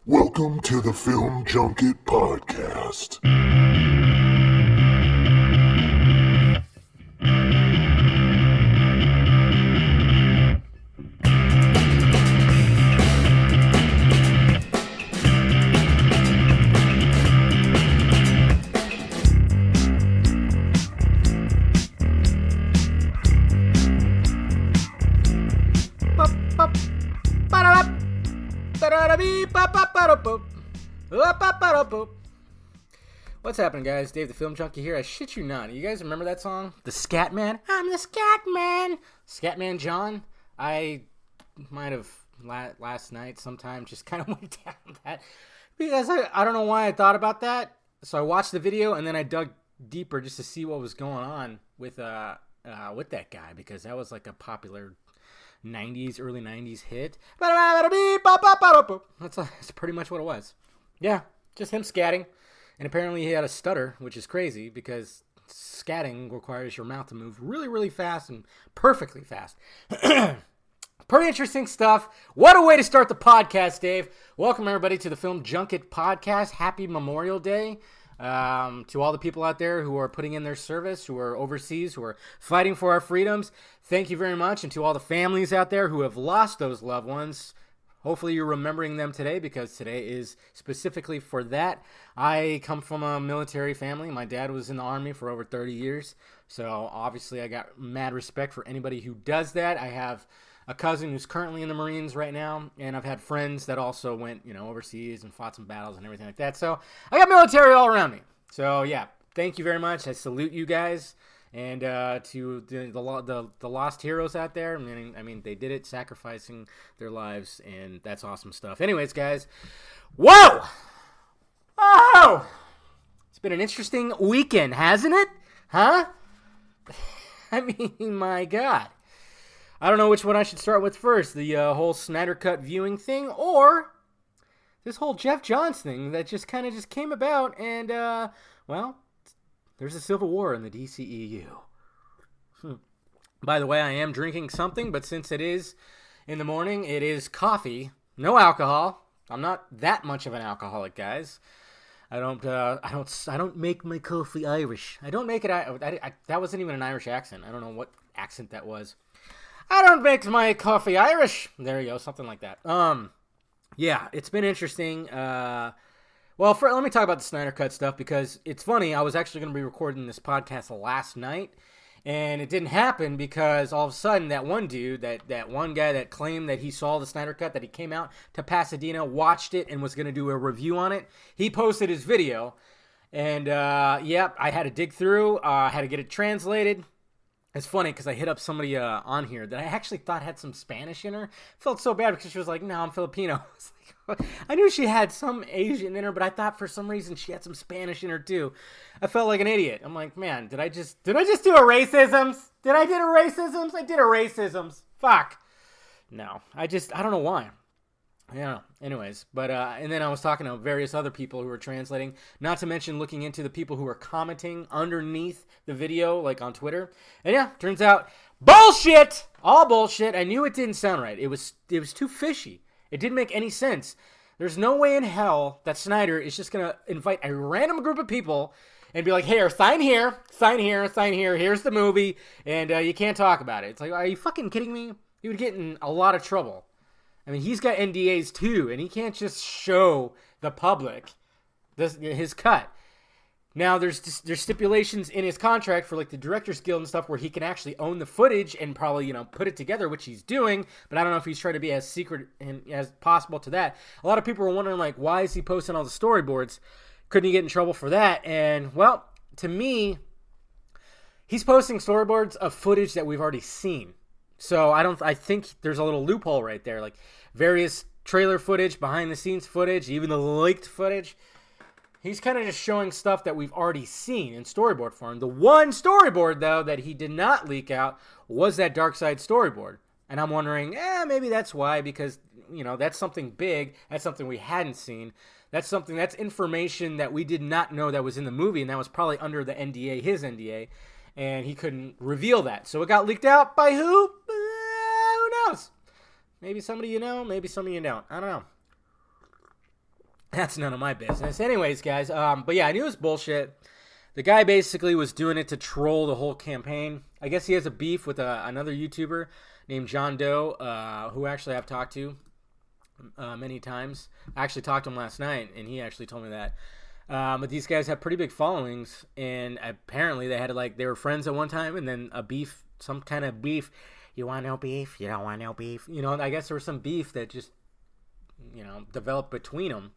Welcome to the Film Junket podcast. What's happening, guys? Dave the Film Junkie here. I shit you not. You guys remember that song? The Scat Man? I'm the Scat Man. Scat Man John? I might have last night sometime just kind of went down that because I don't know why I thought about that. So I watched the video and then I dug deeper just to see what was going on with that guy, because that was like a popular early 90s hit. That's pretty much what it was. Yeah, just him scatting. And apparently he had a stutter, which is crazy because scatting requires your mouth to move really, really fast and perfectly fast. Pretty interesting stuff. What a way to start the podcast, Dave. Welcome, everybody, to the Film Junket podcast. Happy Memorial Day. To all the people out there who are putting in their service, who are overseas, who are fighting for our freedoms, thank you very much. And to all the families out there who have lost those loved ones, hopefully you're remembering them today, because today is specifically for that. I come from a military family. My dad was in the Army for over 30 years, so obviously I got mad respect for anybody who does that. I have a cousin who's currently in the Marines right now, and I've had friends that also went, overseas and fought some battles and everything like that. So I got military all around me. So yeah, thank you very much. I salute you guys, and to the lost heroes out there. I mean, they did it, sacrificing their lives, and that's awesome stuff. Anyways, guys, whoa, oh, it's been an interesting weekend, hasn't it? Huh? I mean, my God. I don't know which one I should start with first, the whole Snyder Cut viewing thing, or this whole Geoff Johns thing that just came about, and, well, there's a civil war in the DCEU. By the way, I am drinking something, but since it is in the morning, it is coffee, no alcohol. I'm not that much of an alcoholic, guys. I don't make my coffee Irish. I don't make it. That wasn't even an Irish accent. I don't know what accent that was. I don't make my coffee Irish. There you go, something like that. Yeah, it's been interesting. Let me talk about the Snyder Cut stuff, because it's funny. I was actually going to be recording this podcast last night, and it didn't happen because all of a sudden that one dude, that one guy that claimed that he saw the Snyder Cut, that he came out to Pasadena, watched it, and was going to do a review on it, he posted his video. And, I had to dig through. I had to get it translated. It's funny because I hit up somebody on here that I actually thought had some Spanish in her. Felt so bad because she was like, "No, I'm Filipino." I knew she had some Asian in her, but I thought for some reason she had some Spanish in her too. I felt like an idiot. I'm like, man, did I just do a racisms? Did I do a racisms? I did a racisms. Fuck. No, I don't know why. Yeah. Anyways, but and then I was talking to various other people who were translating, not to mention looking into the people who were commenting underneath the video, like on Twitter. And yeah, turns out bullshit, all bullshit. I knew it didn't sound right. It was too fishy. It didn't make any sense. There's no way in hell that Snyder is just gonna invite a random group of people and be like, "Here, sign here, sign here, sign here. Here's the movie, and you can't talk about it." It's like, are you fucking kidding me? He would get in a lot of trouble. I mean, he's got NDAs too, and he can't just show the public his cut. Now, there's stipulations in his contract for like the Directors Guild and stuff where he can actually own the footage and probably, put it together, which he's doing. But I don't know if he's trying to be as secret and as possible to that. A lot of people were wondering, like, why is he posting all the storyboards? Couldn't he get in trouble for that? And, well, to me, he's posting storyboards of footage that we've already seen. So I think there's a little loophole right there, like various trailer footage, behind the scenes footage, even the leaked footage. He's kind of just showing stuff that we've already seen in storyboard form. The one storyboard, though, that he did not leak out was that Darkseid storyboard. And I'm wondering, maybe that's why, because, that's something big. That's something we hadn't seen. That's information that we did not know that was in the movie, and that was probably under the NDA, his NDA. And he couldn't reveal that. So it got leaked out by who? Who knows? Maybe somebody you know, maybe somebody you don't. I don't know. That's none of my business. Anyways, guys, but yeah, I knew it was bullshit. The guy basically was doing it to troll the whole campaign. I guess he has a beef with another YouTuber named John Doe, who actually I've talked to many times. I actually talked to him last night, and he actually told me that. But these guys have pretty big followings, and apparently they had they were friends at one time, and then a beef, some kind of beef. You want no beef? You don't want no beef? I guess there was some beef that just, developed between them.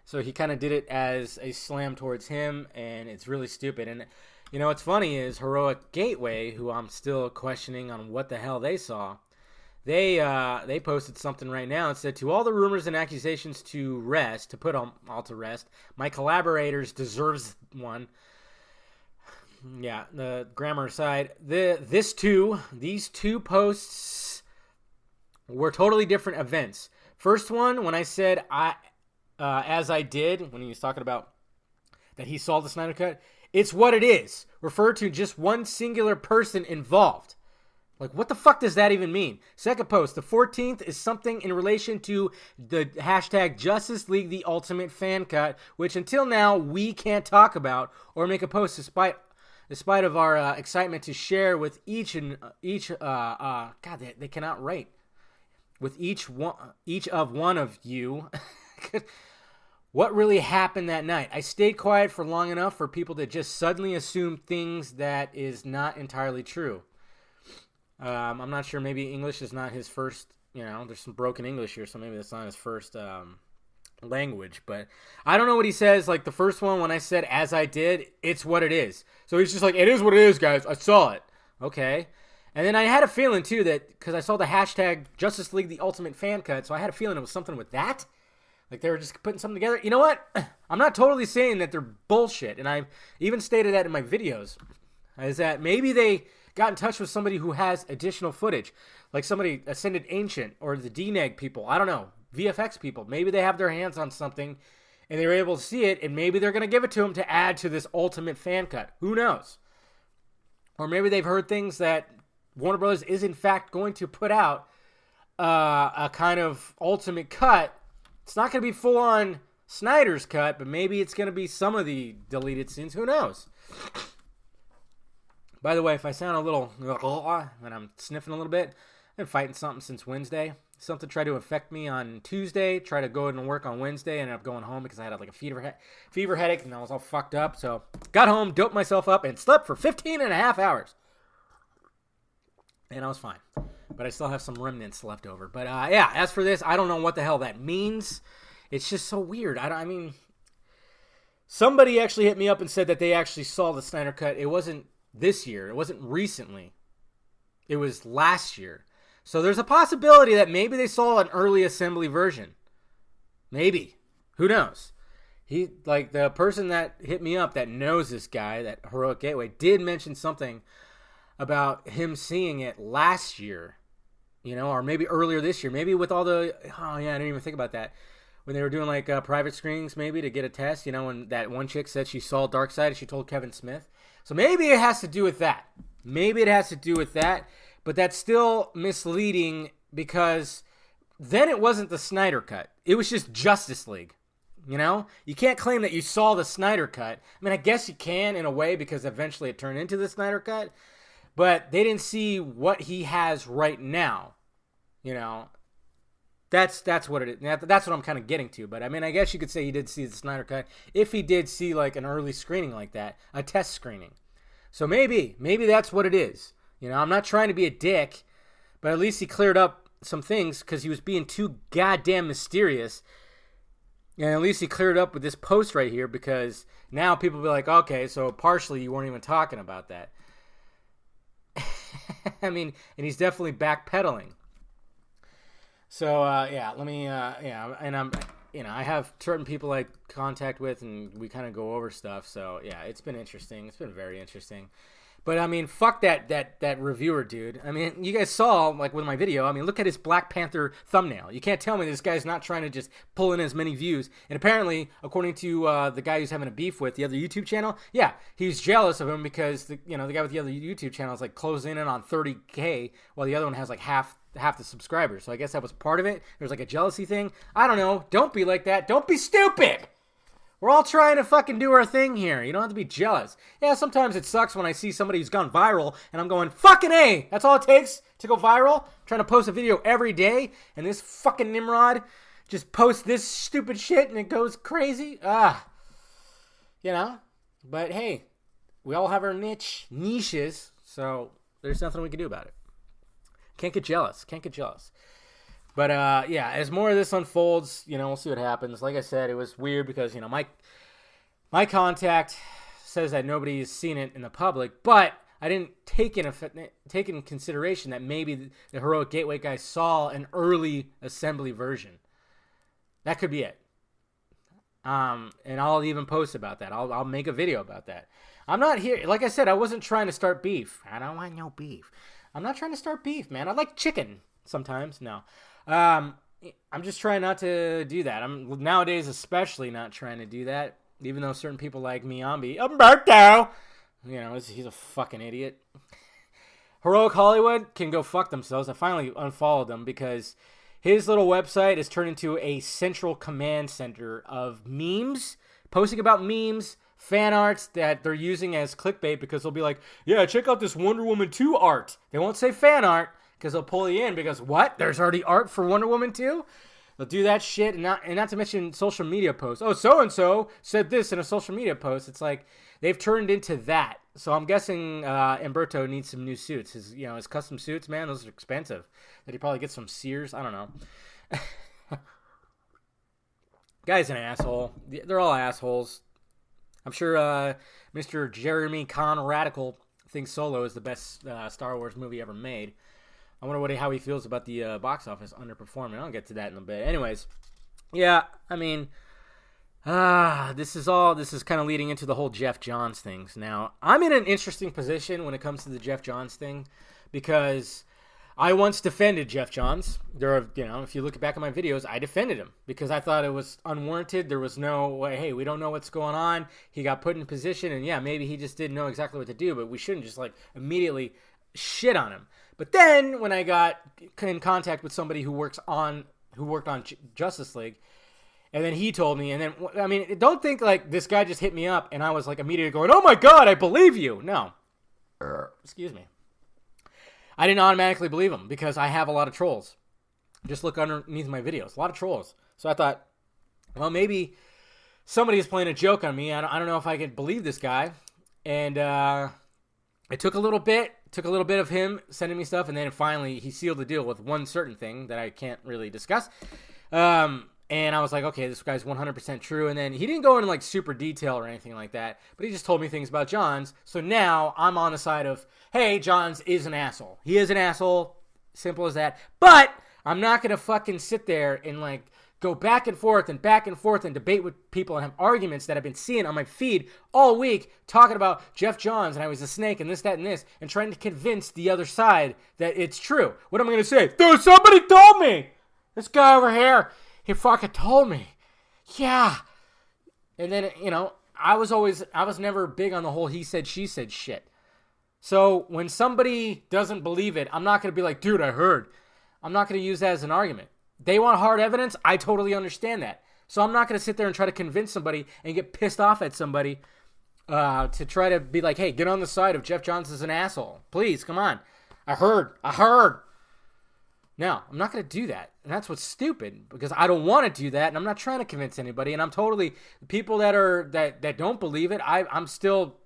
So he kind of did it as a slam towards him, and it's really stupid. And, what's funny is Heroic Gateway, who I'm still questioning on what the hell they saw, they posted something right now. It said, to all the rumors and accusations to put all to rest, my collaborators deserves one. Yeah, the grammar aside, these two posts were totally different events. First one, when I said as I did, when he was talking about that he saw the Snyder Cut, it's what it is. Refer to just one singular person involved. Like, what the fuck does that even mean? Second post, the 14th is something in relation to the hashtag Justice League The Ultimate Fan Cut, which until now we can't talk about or make a post despite of our excitement to share with each God, they cannot write. With each of one of you. What really happened that night? I stayed quiet for long enough for people to just suddenly assume things that is not entirely true. I'm not sure. Maybe English is not his first, there's some broken English here, so maybe that's not his first language. But I don't know what he says. Like the first one, when I said, as I did, it's what it is. So he's just like, it is what it is, guys. I saw it. Okay. And then I had a feeling, too, that because I saw the hashtag Justice League The Ultimate Fan Cut, so I had a feeling it was something with that. Like they were just putting something together. You know what? I'm not totally saying that they're bullshit. And I've even stated that in my videos. Is that maybe they got in touch with somebody who has additional footage. Like somebody, Ascended Ancient, or the DNEG people. I don't know. VFX people. Maybe they have their hands on something and they were able to see it. And maybe they're going to give it to them to add to this Ultimate Fan Cut. Who knows? Or maybe they've heard things that Warner Brothers is in fact going to put out a kind of ultimate cut. It's not going to be full on Snyder's cut, but maybe it's going to be some of the deleted scenes. Who knows? By the way, if I sound a little and I'm sniffing a little bit, I've been fighting something since Wednesday. Something tried to affect me on Tuesday. Tried to go and work on Wednesday. Ended up going home because I had like a fever headache and I was all fucked up. So got home, doped myself up, and slept for 15 and a half hours. And I was fine. But I still have some remnants left over. But yeah, as for this, I don't know what the hell that means. It's just so weird. I mean, somebody actually hit me up and said that they actually saw the Snyder Cut. It wasn't this year. It wasn't recently. It was last year. So there's a possibility that maybe they saw an early assembly version. Maybe. Who knows? The person that hit me up that knows this guy, that Heroic Gateway, did mention something about him seeing it last year, or maybe earlier this year, maybe with all the, I didn't even think about that, when they were doing like private screenings maybe to get a test, when that one chick said she saw Darkseid and she told Kevin Smith. So maybe it has to do with that. But that's still misleading because then it wasn't the Snyder Cut. It was just Justice League. You can't claim that you saw the Snyder Cut. I mean, I guess you can in a way because eventually it turned into the Snyder Cut. But they didn't see what he has right now. That's what it is. That's what I'm kind of getting to. But I mean, I guess you could say he did see the Snyder Cut if he did see like an early screening like that, a test screening. So maybe that's what it is. I'm not trying to be a dick, but at least he cleared up some things because he was being too goddamn mysterious. And at least he cleared up with this post right here because now people will be like, okay, so partially you weren't even talking about that. I mean, and he's definitely backpedaling. So, let me, and I'm, I have certain people I contact with and we kind of go over stuff. So, yeah, it's been interesting. It's been very interesting. But I mean, fuck that reviewer, dude. I mean, you guys saw, like, with my video, I mean, look at his Black Panther thumbnail. You can't tell me this guy's not trying to just pull in as many views. And apparently, according to the guy who's having a beef with the other YouTube channel, yeah, he's jealous of him because the guy with the other YouTube channel is like closing in on 30K, while the other one has like half the subscribers. So I guess that was part of it. There's like a jealousy thing. I don't know. Don't be like that. Don't be stupid. We're all trying to fucking do our thing here. You don't have to be jealous. Yeah, sometimes it sucks when I see somebody who's gone viral and I'm going, fucking A! That's all it takes to go viral? I'm trying to post a video every day and this fucking Nimrod just posts this stupid shit and it goes crazy? But hey, we all have our niches, so there's nothing we can do about it. Can't get jealous. But, as more of this unfolds, we'll see what happens. Like I said, it was weird because, my contact says that nobody's seen it in the public, but I didn't take in consideration that maybe the Heroic Gateway guy saw an early assembly version. That could be it. And I'll even post about that. I'll make a video about that. I'm not here. Like I said, I wasn't trying to start beef. I don't want no beef. I'm not trying to start beef, man. I like chicken sometimes. No. I'm just trying not to do that. I'm nowadays especially not trying to do that, even though certain people like me, Umberto, he's a fucking idiot. Heroic Hollywood can go fuck themselves. I finally unfollowed them because his little website has turned into a central command center of memes, posting about memes, fan arts that they're using as clickbait because they'll be like, yeah, check out this Wonder Woman 2 art. They won't say fan art. Because they'll pull you in because, what? There's already art for Wonder Woman 2? They'll do that shit, and not to mention social media posts. Oh, so-and-so said this in a social media post. It's like they've turned into that. So I'm guessing Umberto needs some new suits. His custom suits, man, those are expensive. That he probably gets from Sears. I don't know. Guy's an asshole. They're all assholes. I'm sure Mr. Jeremy Kahn Radical thinks Solo is the best Star Wars movie ever made. I wonder how he feels about the box office underperforming. I'll get to that in a bit. Anyways, yeah, I mean, this is kind of leading into the whole Geoff Johns things. Now, I'm in an interesting position when it comes to the Geoff Johns thing because I once defended Geoff Johns. If you look back at my videos, I defended him because I thought it was unwarranted. There was no way, hey, we don't know what's going on. He got put in position, and yeah, maybe he just didn't know exactly what to do, but we shouldn't just immediately shit on him. But then when I got in contact with somebody who worked on Justice League, and then he told me, and then, I mean, don't think this guy just hit me up and I was immediately going, oh my God, I believe you. No. Excuse me. I didn't automatically believe him because I have a lot of trolls. Just look underneath my videos. A lot of trolls. So I thought, well, maybe somebody is playing a joke on me. I don't know if I could believe this guy. And it took a little bit of him sending me stuff, and then finally he sealed the deal with one certain thing that I can't really discuss. And I was like, okay, this guy's 100% true. And then he didn't go into super detail or anything like that, but he just told me things about Johns. So now I'm on the side of, hey, Johns is an asshole. He is an asshole. Simple as that. But I'm not going to fucking sit there and go back and forth and debate with people and have arguments that I've been seeing on my feed all week talking about Geoff Johns and I was a snake and this, that, and this, and trying to convince the other side that it's true. What am I going to say? Dude, somebody told me! This guy over here, he fucking told me. Yeah. And then, I was never big on the whole he said, she said shit. So when somebody doesn't believe it, I'm not going to be like, dude, I heard. I'm not going to use that as an argument. They want hard evidence. I totally understand that. So I'm not going to sit there and try to convince somebody and get pissed off at somebody to try to be like, hey, get on the side of Geoff Johns is an asshole. Please, come on. I heard. No, I'm not going to do that. And that's what's stupid because I don't want to do that. And I'm not trying to convince anybody. And I'm totally, people that don't believe it, I'm still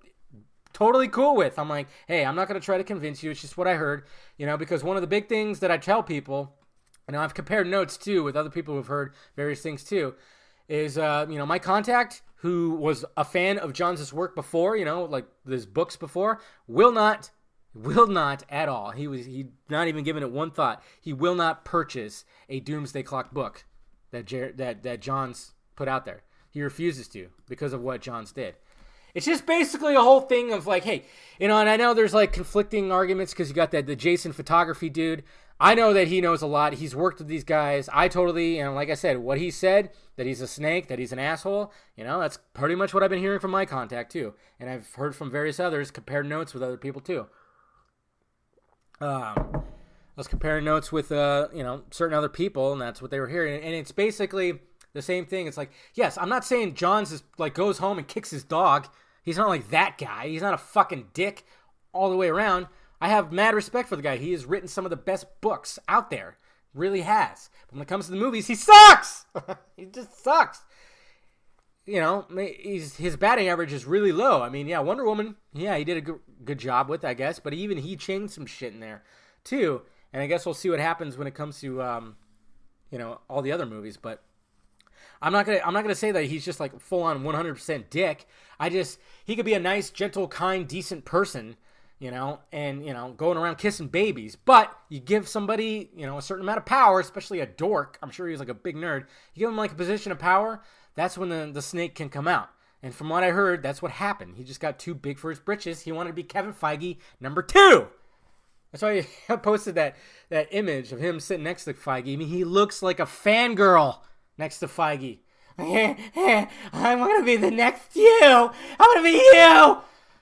totally cool with. I'm like, hey, I'm not going to try to convince you. It's just what I heard, because one of the big things that I tell people, and I've compared notes too with other people who've heard various things too, is, my contact who was a fan of Johns' work before, his books before, will not at all. He not even giving it one thought. He will not purchase a Doomsday Clock book that Johns put out there. He refuses to because of what Johns did. It's just basically a whole thing of like, hey, and I know there's like conflicting arguments because you got the Jason photography dude. I know that he knows a lot. He's worked with these guys. I totally, like I said, what he said, that he's a snake, that he's an asshole, that's pretty much what I've been hearing from my contact too. And I've heard from various others, compared notes with other people too. I was comparing notes with, certain other people, and that's what they were hearing. And it's basically the same thing. It's like, yes, I'm not saying Johns is like goes home and kicks his dog. He's not like that guy. He's not a fucking dick all the way around. I have mad respect for the guy. He has written some of the best books out there. Really has. But when it comes to the movies, he sucks! He just sucks. His batting average is really low. I mean, yeah, Wonder Woman, yeah, he did a good job with, I guess. But even he changed some shit in there, too. And I guess we'll see what happens when it comes to, all the other movies. But I'm not gonna say that he's just like full on 100% dick. He could be a nice, gentle, kind, decent person, and going around kissing babies. But you give somebody, a certain amount of power, especially a dork. I'm sure he's like a big nerd. You give him like a position of power, that's when the snake can come out. And from what I heard, that's what happened. He just got too big for his britches. He wanted to be Kevin Feige #2. That's why I posted that image of him sitting next to Feige. I mean, he looks like a fangirl next to Feige. I'm going to be the next you. I'm going to be you.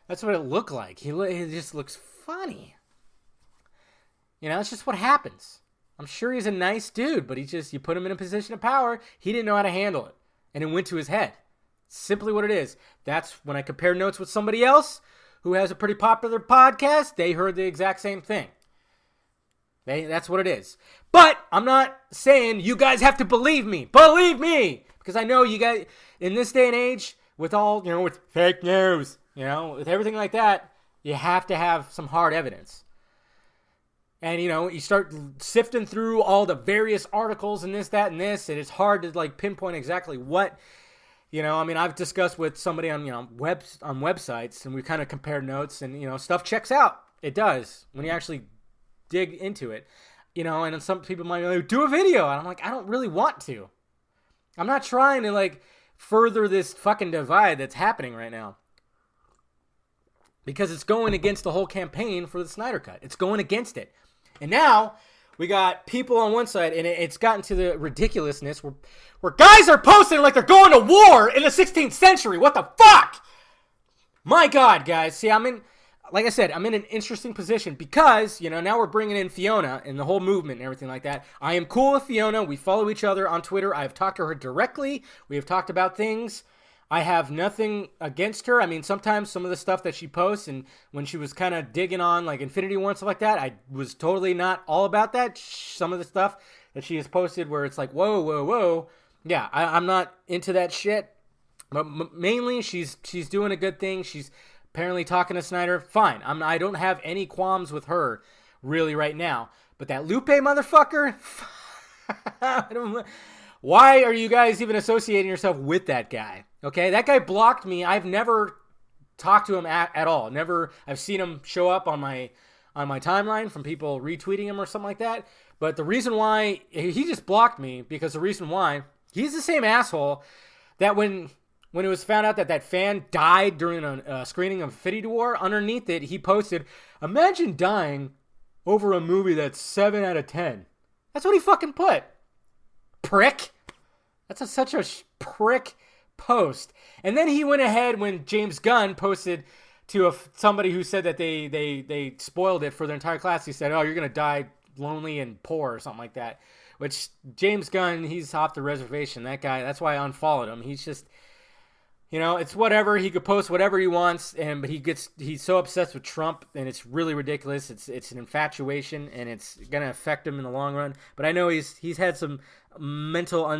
That's what it looked like. He just looks funny. It's just what happens. I'm sure he's a nice dude, but you put him in a position of power. He didn't know how to handle it. And it went to his head. Simply what it is. That's when I compare notes with somebody else who has a pretty popular podcast. They heard the exact same thing. That's what it is. But I'm not saying you guys have to believe me. Believe me! Because I know you guys, in this day and age, with all, with fake news, with everything like that, you have to have some hard evidence. And, you start sifting through all the various articles and this, that, and this, and it's hard to, like, pinpoint exactly what, I've discussed with somebody on, on websites, and we kind of compared notes, and, stuff checks out. It does, when you actually dig into it. And then some people might be like, do a video. And I'm like, I don't really want to. I'm not trying to, like, further this fucking divide that's happening right now. Because it's going against the whole campaign for the Snyder Cut. It's going against it. And now we got people on one side, and it's gotten to the ridiculousness where guys are posting like they're going to war in the 16th century. What the fuck? My God, guys. See, like I said, I'm in an interesting position because, now we're bringing in Fiona and the whole movement and everything like that. I am cool with Fiona. We follow each other on Twitter. I've talked to her directly. We have talked about things. I have nothing against her. I mean, sometimes some of the stuff that she posts, and when she was kind of digging on like Infinity War and stuff like that, I was totally not all about that. Some of the stuff that she has posted where it's like, whoa, whoa, whoa. Yeah, I'm not into that shit. But mainly, she's doing a good thing. She's apparently talking to Snyder. Fine. I don't have any qualms with her really right now. But that Lupe motherfucker, why are you guys even associating yourself with that guy? Okay, that guy blocked me. I've never talked to him at all. Never. I've seen him show up on my timeline from people retweeting him or something like that. But the reason why he just blocked me, because the reason why, he's the same asshole that when it was found out that fan died during a screening of Infinity War, underneath it he posted, "Imagine dying over a movie that's 7 out of 10." That's what he fucking put. Prick. That's such a prick post. And then he went ahead when James Gunn posted to somebody who said that they spoiled it for their entire class. He said, "Oh, you're gonna die lonely and poor," or something like that. Which James Gunn, he's off the reservation. That guy. That's why I unfollowed him. He's just, it's whatever. He could post whatever he wants, but he's so obsessed with Trump, and it's really ridiculous. It's an infatuation, and it's gonna affect him in the long run. But I know he's had some mental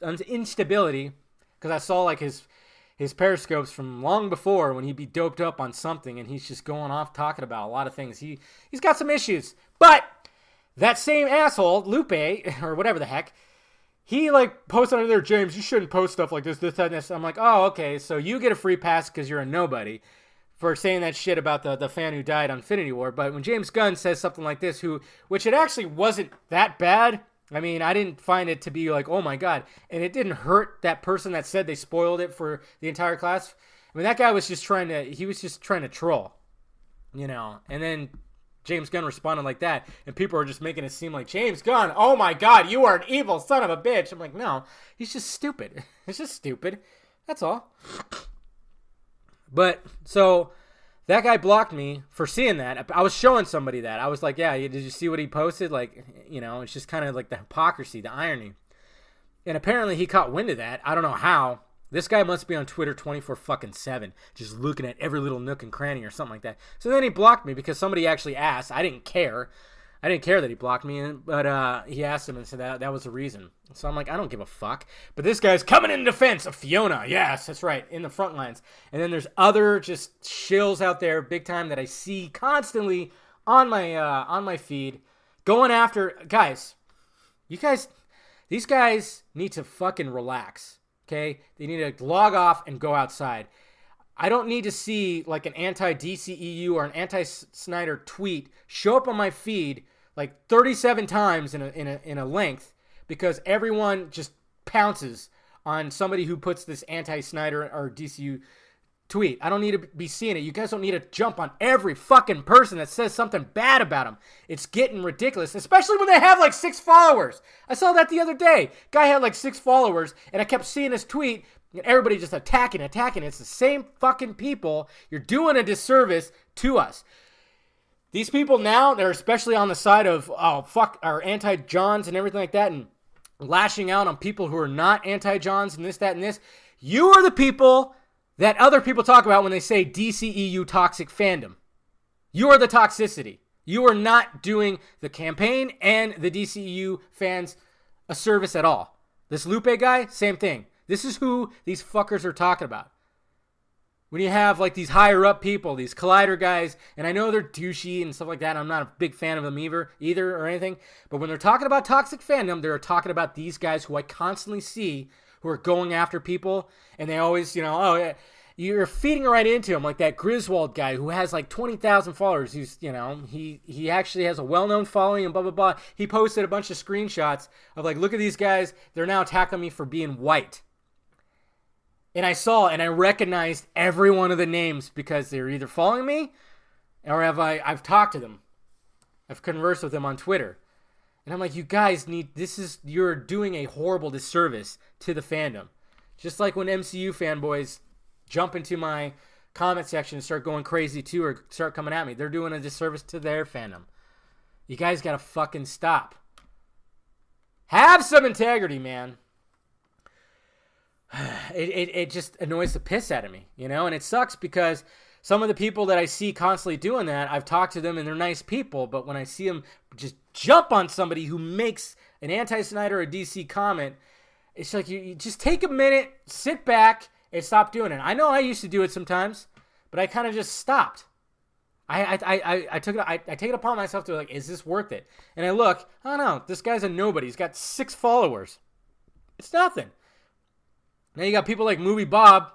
instability. Because I saw like his periscopes from long before when he'd be doped up on something, and he's just going off talking about a lot of things. He's got some issues. But that same asshole, Lupe, or whatever the heck, he like posted under there, "James, you shouldn't post stuff like this, that, and this." I'm like, oh, okay, so you get a free pass because you're a nobody for saying that shit about the fan who died on Infinity War. But when James Gunn says something like this, which it actually wasn't that bad. I mean, I didn't find it to be like, oh my God. And it didn't hurt that person that said they spoiled it for the entire class. I mean, that guy was just trying to troll, and then James Gunn responded like that, and people are just making it seem like, James Gunn, oh my God, you are an evil son of a bitch. I'm like, no, he's just stupid. It's just stupid. That's all. But, so, that guy blocked me for seeing that. I was showing somebody that. I was like, yeah, did you see what he posted? Like, it's just kind of like the hypocrisy, the irony. And apparently he caught wind of that. I don't know how. This guy must be on Twitter 24/7, just looking at every little nook and cranny or something like that. So then he blocked me because somebody actually asked. I didn't care. I didn't care that he blocked me, but he asked him and said that was the reason. So I'm like, I don't give a fuck. But this guy's coming in defense of Fiona. Yes, that's right, in the front lines. And then there's other just shills out there, big time, that I see constantly on my feed, going after guys. These guys need to fucking relax. Okay, they need to log off and go outside. I don't need to see like an anti-DCEU or an anti-Snyder tweet show up on my feed like 37 times in a length because everyone just pounces on somebody who puts this anti-Snyder or DCU tweet. I don't need to be seeing it. You guys don't need to jump on every fucking person that says something bad about them. It's getting ridiculous, especially when they have like 6 followers. I saw that the other day. Guy had like 6 followers, and I kept seeing his tweet, and everybody just attacking. It's the same fucking people. You're doing a disservice to us. These people now, they're especially on the side of, or anti-Johns and everything like that, and lashing out on people who are not anti-Johns and this, that, and this. You are the people that other people talk about when they say DCEU toxic fandom. You are the toxicity. You are not doing the campaign and the DCEU fans a service at all. This Lupe guy, same thing. This is who these fuckers are talking about. When you have like these higher up people, these Collider guys, and I know they're douchey and stuff like that. I'm not a big fan of them either or anything. But when they're talking about toxic fandom, they're talking about these guys who I constantly see who are going after people, and they always, you're feeding right into him, like that Griswold guy who has like 20,000 followers. Who's, he actually has a well-known following and blah, blah, blah. He posted a bunch of screenshots of like, look at these guys. They're now attacking me for being white. And I saw and I recognized every one of the names because they're either following me or I've talked to them. I've conversed with them on Twitter. And I'm like, you guys you're doing a horrible disservice to the fandom. Just like when MCU fanboys jump into my comment section and start going crazy too or start coming at me. They're doing a disservice to their fandom. You guys gotta fucking stop. Have some integrity, man. It just annoys the piss out of me, and it sucks because some of the people that I see constantly doing that, I've talked to them and they're nice people, but when I see them just jump on somebody who makes an anti-Snyder or DC comment, it's like you just take a minute, sit back, and stop doing it. I know I used to do it sometimes, but I kind of just stopped. I take it upon myself to like, is this worth it? And I look, I don't know, this guy's a nobody. He's got 6 followers. It's nothing. Now you got people like Movie Bob.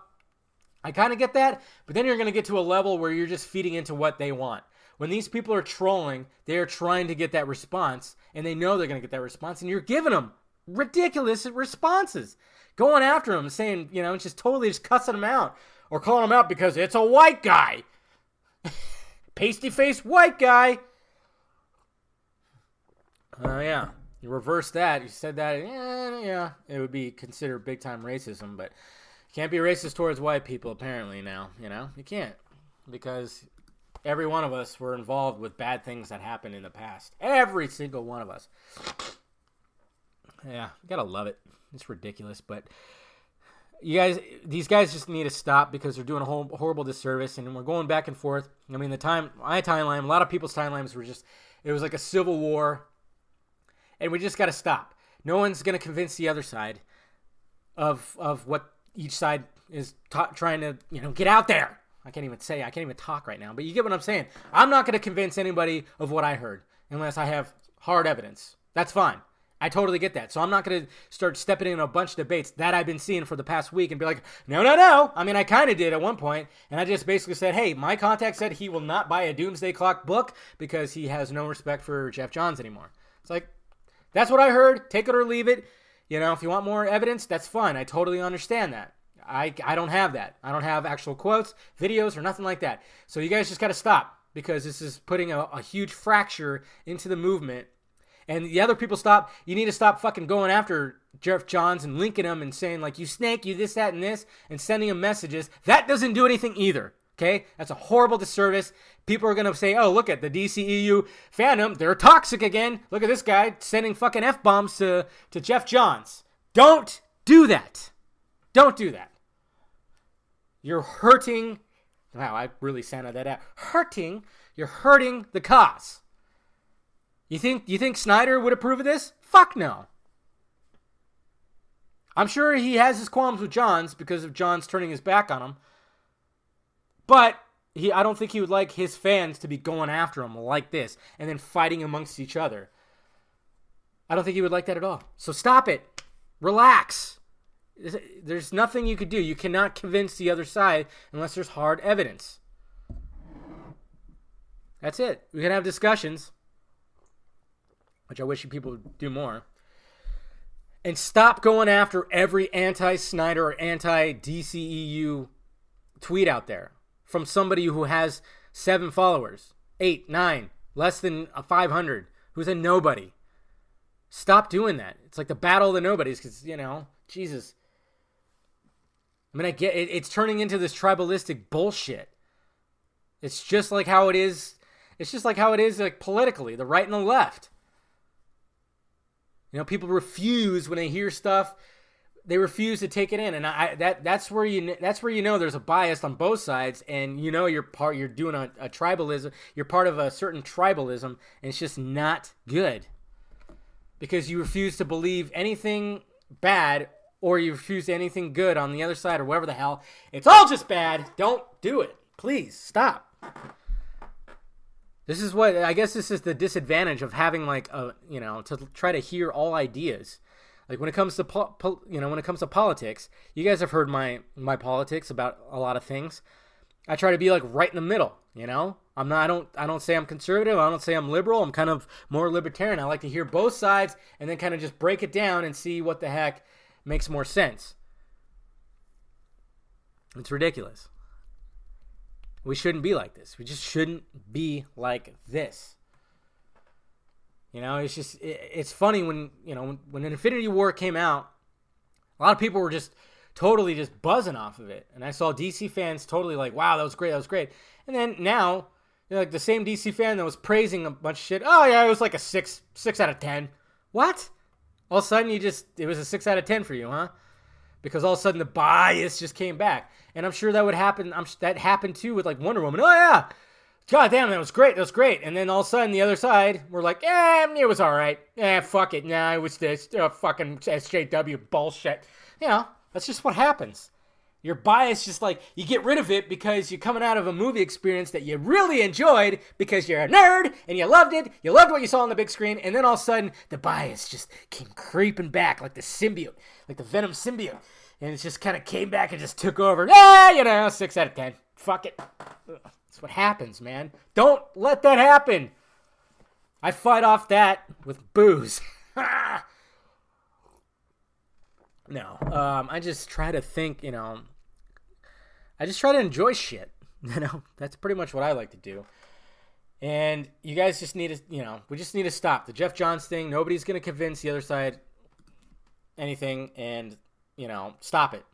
I kind of get that, but then you're going to get to a level where you're just feeding into what they want. When these people are trolling, they are trying to get that response, and they know they're going to get that response, and you're giving them ridiculous responses. Going after them, saying, just totally just cussing them out, or calling them out because it's a white guy. Pasty-faced white guy. Yeah. You reverse that. You said that, yeah, it would be considered big-time racism, but you can't be racist towards white people, apparently, now, You can't, because every one of us were involved with bad things that happened in the past. Every single one of us. Yeah, you gotta love it. It's ridiculous, but these guys just need to stop because they're doing a horrible disservice, and we're going back and forth. I mean, my timeline, a lot of people's timelines were just, it was like a civil war. And we just got to stop. No one's going to convince the other side of what each side is trying to, get out there. I can't even talk right now, but you get what I'm saying. I'm not going to convince anybody of what I heard unless I have hard evidence. That's fine. I totally get that. So I'm not going to start stepping in a bunch of debates that I've been seeing for the past week and be like, no. I mean, I kind of did at one point, and I just basically said, hey, my contact said he will not buy a Doomsday Clock book because he has no respect for Geoff Johns anymore. It's like, that's what I heard. Take it or leave it. If you want more evidence, that's fine. I totally understand that. I don't have that. I don't have actual quotes, videos, or nothing like that. So you guys just got to stop, because this is putting a huge fracture into the movement. And the other people stop. You need to stop fucking going after Geoff Johns and linking him and saying, like, you snake, you this, that, and this, and sending him messages. That doesn't do anything either. Okay? That's a horrible disservice. People are going to say, oh, look at the DCEU fandom. They're toxic again. Look at this guy sending fucking F-bombs to Geoff Johns. Don't do that. Don't do that. You're hurting. Wow, I really sounded that out. You're hurting the cause. You think Snyder would approve of this? Fuck no. I'm sure he has his qualms with Johns because of Johns turning his back on him. But I don't think he would like his fans to be going after him like this and then fighting amongst each other. I don't think he would like that at all. So stop it. Relax. There's nothing you could do. You cannot convince the other side unless there's hard evidence. That's it. We can have discussions, which I wish people would do more. And stop going after every anti-Snyder or anti-DCEU tweet out there from somebody who has 7 followers, 8, 9, less than 500, who's a nobody. Stop doing that. It's like the battle of the nobodies because, Jesus. I mean, I get it. It's turning into this tribalistic bullshit. It's just like how it is. It's just like how it is, like, politically, the right and the left. People refuse when they hear stuff. They refuse to take it in, and that's where you know there's a bias on both sides, and you're doing a tribalism. You're part of a certain tribalism, and it's just not good because you refuse to believe anything bad or you refuse anything good on the other side or whatever the hell. It's all just bad. Don't do it. Please stop. This is the disadvantage of having to try to hear all ideas. Like when it comes to politics, you guys have heard my politics about a lot of things. I try to be like right in the middle, I don't say I'm conservative, I don't say I'm liberal, I'm kind of more libertarian. I like to hear both sides and then kind of just break it down and see what the heck makes more sense. It's ridiculous. We shouldn't be like this. We just shouldn't be like this. It's funny when Infinity War came out, a lot of people were just totally just buzzing off of it. And I saw DC fans totally like, wow, that was great. And then now, like the same DC fan that was praising a bunch of shit, oh yeah, it was like a 6 out of 10. What? All of a sudden it was a 6 out of 10 for you, huh? Because all of a sudden the bias just came back. And I'm sure that would happen. That happened too with like Wonder Woman. Oh yeah, God damn, that was great. And then all of a sudden the other side were like, it was all right. Fuck it. Nah, it was this fucking SJW bullshit. That's just what happens. Your bias just like, you get rid of it because you're coming out of a movie experience that you really enjoyed because you're a nerd and you loved it. You loved what you saw on the big screen. And then all of a sudden the bias just came creeping back like the symbiote, like the Venom symbiote. And it just kind of came back and just took over. 6 out of 10. Fuck it. That's what happens, man. Don't let that happen. I fight off that with booze. No. I just try to think, I just try to enjoy shit. That's pretty much what I like to do. And you guys just need to, we just need to stop. The Geoff Johns thing, nobody's going to convince the other side anything. And stop it.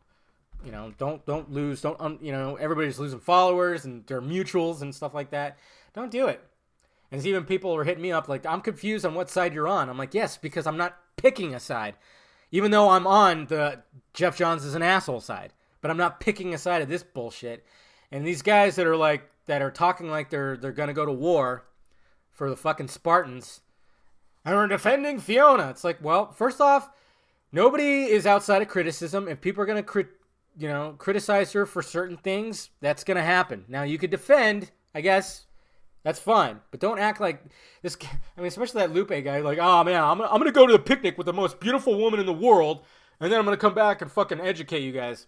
Don't lose. Everybody's losing followers and their mutuals and stuff like that. Don't do it. And even people are hitting me up like, I'm confused on what side you're on. I'm like, yes, because I'm not picking a side. Even though I'm on the Geoff Johns is an asshole side. But I'm not picking a side of this bullshit. And these guys that are talking like they're going to go to war for the fucking Spartans. And we're defending Fiona. It's like, well, first off, nobody is outside of criticism. If people are going to criticize her for certain things, that's going to happen. Now, you could defend, I guess. That's fine. But don't act like this. I mean, especially that Lupe guy. Like, oh, man, I'm going to go to the picnic with the most beautiful woman in the world. And then I'm going to come back and fucking educate you guys.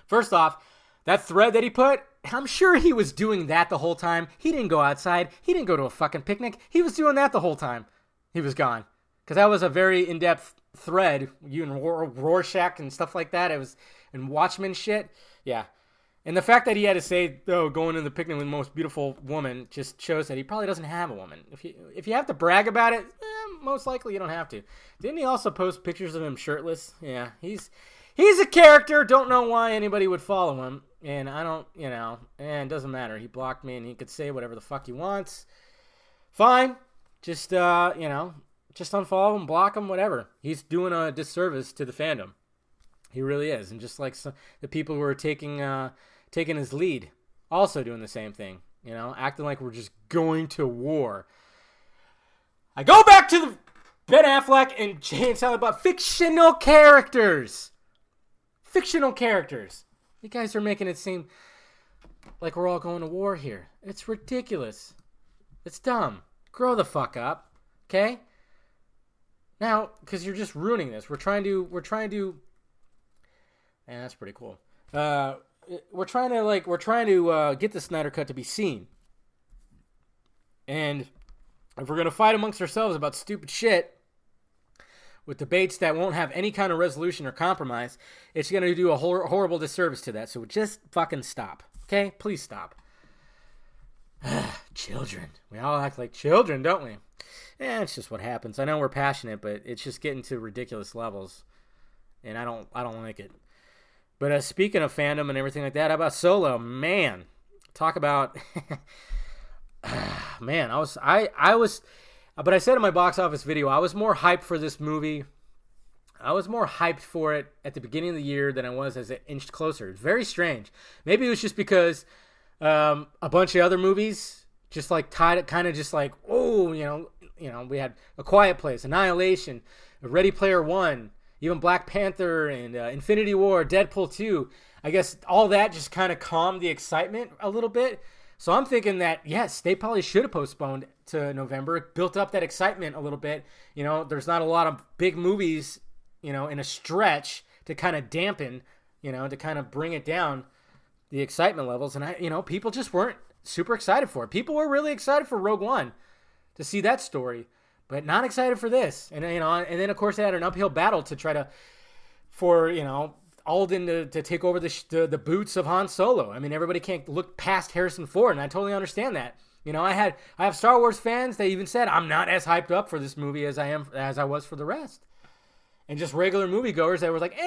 First off, that thread that he put, I'm sure he was doing that the whole time. He didn't go outside. He didn't go to a fucking picnic. He was doing that the whole time. He was gone. Because that was a very in-depth thread, you and Rorschach and stuff like that. It was and Watchmen shit. Yeah. And the fact that he had to say, "Oh, going to the picnic with the most beautiful woman," just shows that he probably doesn't have a woman. If you have to brag about it, most likely you don't have to. Didn't he also post pictures of him shirtless? Yeah, he's a character. Don't know why anybody would follow him, and I don't, and it doesn't matter. He blocked me, and he could say whatever the fuck he wants. Fine, just just unfollow him, block him, whatever. He's doing a disservice to the fandom. He really is, and just like the people who are taking his lead, also doing the same thing, acting like we're just going to war. I go back to the Ben Affleck and Jay Silent Bob fictional characters. Fictional characters. You guys are making it seem like we're all going to war here. It's ridiculous. It's dumb. Grow the fuck up, okay? Now, because you're just ruining this. We're trying to. Man, that's pretty cool. We're trying to get the Snyder Cut to be seen. And if we're going to fight amongst ourselves about stupid shit with debates that won't have any kind of resolution or compromise, it's going to do a horrible disservice to that. So just fucking stop. Okay? Please stop. Children. We all act like children, don't we? Yeah, it's just what happens. I know we're passionate, but it's just getting to ridiculous levels. And I don't like it. But speaking of fandom and everything like that, how about Solo? Man, talk about man. But I said in my box office video, I was more hyped for this movie. I was more hyped for it at the beginning of the year than I was as it inched closer. It's very strange. Maybe it was just because a bunch of other movies just like tied it, kind of just like, oh, we had A Quiet Place, Annihilation, Ready Player One. Even Black Panther and Infinity War, Deadpool 2, I guess all that just kind of calmed the excitement a little bit. So I'm thinking that, yes, they probably should have postponed to November, built up that excitement a little bit. There's not a lot of big movies, in a stretch to kind of dampen, to kind of bring it down, the excitement levels. And, people just weren't super excited for it. People were really excited for Rogue One to see that story. But not excited for this, and and then of course they had an uphill battle to try for Alden to take over the boots of Han Solo. I mean, everybody can't look past Harrison Ford, and I totally understand that. I have Star Wars fans. They even said I'm not as hyped up for this movie as I was for the rest, and just regular moviegoers that were like,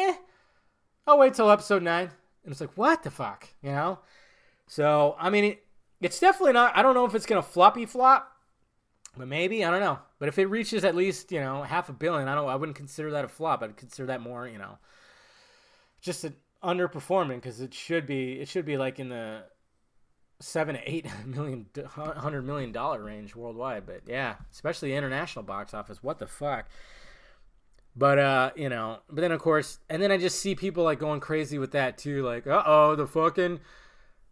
I'll wait till episode 9, and it's like, what the fuck, So I mean, it's definitely not. I don't know if it's gonna floppy flop. But maybe, I don't know. But if it reaches at least, $500 million, I wouldn't consider that a flop. I'd consider that more, just an underperforming, because it should be like in the $7 to $8 million, $100 million range worldwide. But yeah, especially international box office. What the fuck? But but then of course, and then I just see people like going crazy with that too, like, the fucking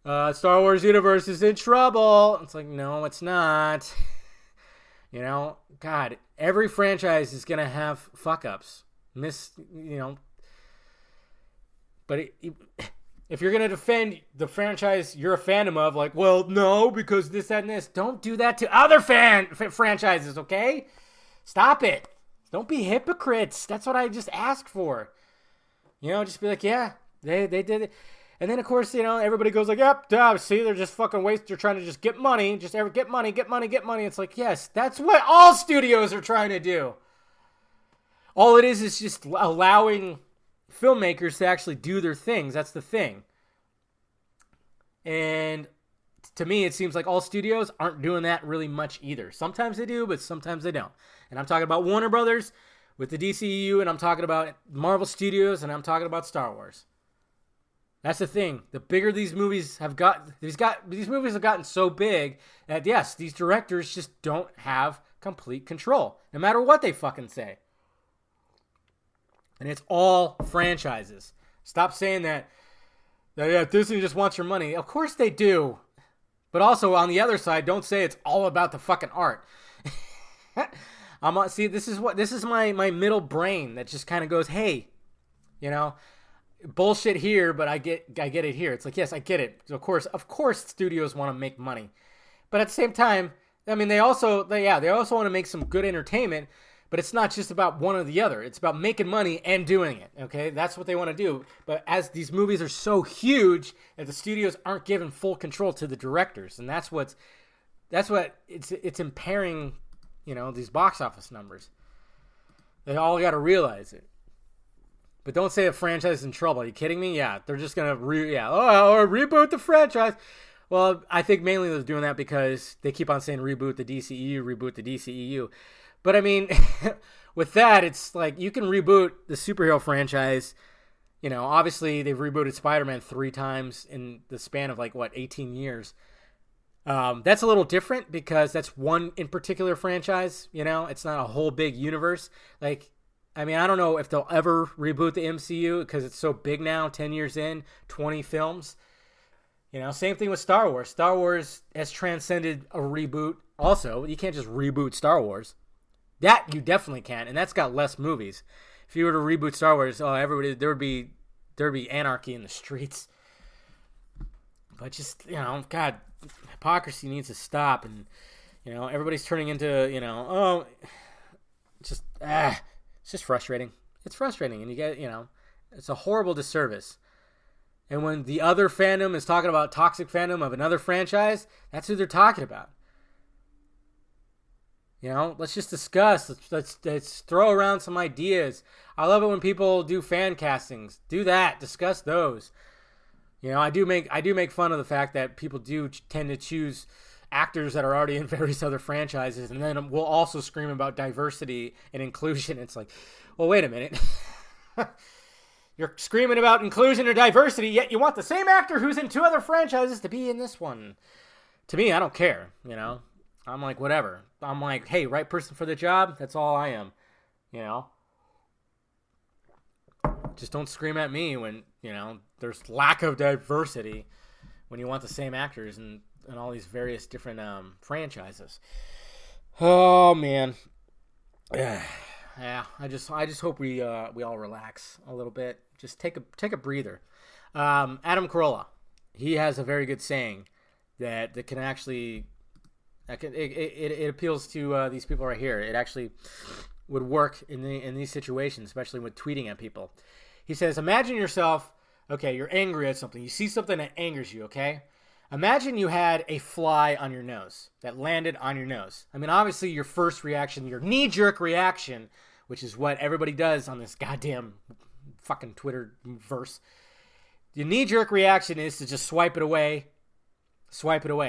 Star Wars universe is in trouble. It's like, no, it's not. God, every franchise is going to have fuck-ups. But if you're going to defend the franchise you're a fandom of, like, well, no, because this, that, and this, don't do that to other franchises, okay? Stop it. Don't be hypocrites. That's what I just asked for. Just be like, yeah, they did it. And then, of course, everybody goes like, yep, duh, see, they're just fucking they're trying to just get money. Just get money. It's like, yes, that's what all studios are trying to do. All it is just allowing filmmakers to actually do their things. That's the thing. And to me, it seems like all studios aren't doing that really much either. Sometimes they do, but sometimes they don't. And I'm talking about Warner Brothers with the DCEU, and I'm talking about Marvel Studios, and I'm talking about Star Wars. That's the thing. The bigger these movies have these movies have gotten so big that, yes, these directors just don't have complete control, no matter what they fucking say. And it's all franchises. Stop saying that Disney just wants your money. Of course they do. But also, on the other side, don't say it's all about the fucking art. This is my middle brain that just kind of goes, hey, bullshit here, but I get it here. It's like, yes, I get it. Of course studios want to make money, but at the same time, I mean, they also want to make some good entertainment. But it's not just about one or the other. It's about making money and doing it, okay? That's what they want to do. But as these movies are so huge that the studios aren't given full control to the directors, and that's what it's impairing, these box office numbers. They all got to realize it. But don't say a franchise is in trouble. Are you kidding me? Yeah, they're just going to reboot the franchise. Well, I think mainly they're doing that because they keep on saying reboot the DCEU, reboot the DCEU. But I mean, with that, it's like you can reboot the superhero franchise. Obviously they've rebooted Spider-Man 3 times in the span of 18 years. That's a little different because that's one in particular franchise. It's not a whole big universe. I don't know if they'll ever reboot the MCU because it's so big now, 10 years in, 20 films. Same thing with Star Wars. Star Wars has transcended a reboot also. You can't just reboot Star Wars. That you definitely can, and that's got less movies. If you were to reboot Star Wars, everybody there would be anarchy in the streets. But just God, hypocrisy needs to stop, and everybody's turning into it's just frustrating. It's frustrating, and you get it's a horrible disservice. And when the other fandom is talking about toxic fandom of another franchise, that's who they're talking about. Let's just discuss. Let's throw around some ideas. I love it when people do fan castings. Do that. Discuss those. I do make fun of the fact that people do tend to choose actors that are already in various other franchises, and then we'll also scream about diversity and inclusion. It's like, well, wait a minute. You're screaming about inclusion or diversity, yet you want the same actor who's in 2 other franchises to be in this one. To me, I don't care. I'm like, whatever. I'm like, hey, right person for the job. That's all I am. Just don't scream at me when, there's lack of diversity when you want the same actors in all these various different franchises. Oh, man. Yeah. I just hope we all relax a little bit. Just take a breather. Adam Carolla, he has a very good saying that can actually... It appeals to these people right here. It actually would work in these situations, especially with tweeting at people. He says, imagine yourself, okay, you're angry at something. You see something that angers you, okay? Imagine you had a fly on your nose that landed on your nose. I mean, obviously your first reaction, your knee-jerk reaction, which is what everybody does on this goddamn fucking Twitter verse. Your knee-jerk reaction is to just swipe it away,